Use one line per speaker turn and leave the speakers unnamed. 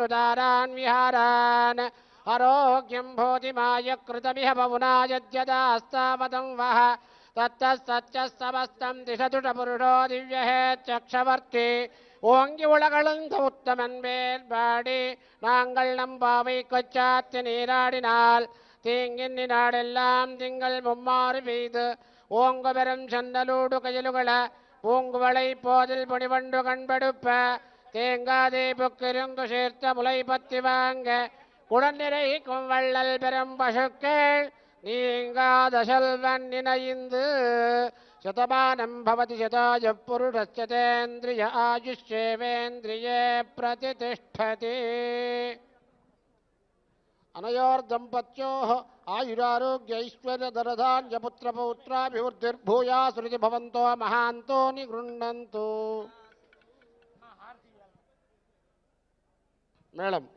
विष्णुदारान् विहारान् आरोग्यं भोतिमाय कृतमिह पवुना यद्यदास्तावतं वः तत्तः समस्तं दिशतुषपुरुषो दिव्यहेत्यक्षवर्ति ஓங்கி உலகளந்த உத்தமன் வேல்பாடி நாங்கள் நம்பாவை கொச்சாத்து நீராடினால் தீங்கின் நாடெல்லாம் திங்கள் மும்மாறு பெய்து ஓங்கு பெரும் சந்தலூடு கயலுகள பூங்குவளை போதில் புனிவண்டு கண்படுப்ப தேங்காதே புக்கிருங்கு சேர்த்த முளை பத்தி வாங்க குடநிறைக்கும் வள்ளல் பெரும் பசுக்கள் நீங்காத செல்வன் நினைந்து शतमानं भवति शताय पुरुषस्य तेन्द्रिय आयुष्येवेन्द्रिये प्रतिष्ठति अनयोर्दम्पत्योः आयुरारोग्यैश्वर्यधनधान्यपुत्रपौत्राभिवृद्धिर्भूयासुरिति भवन्तो महान्तो निगृह्णन्तु मेळम्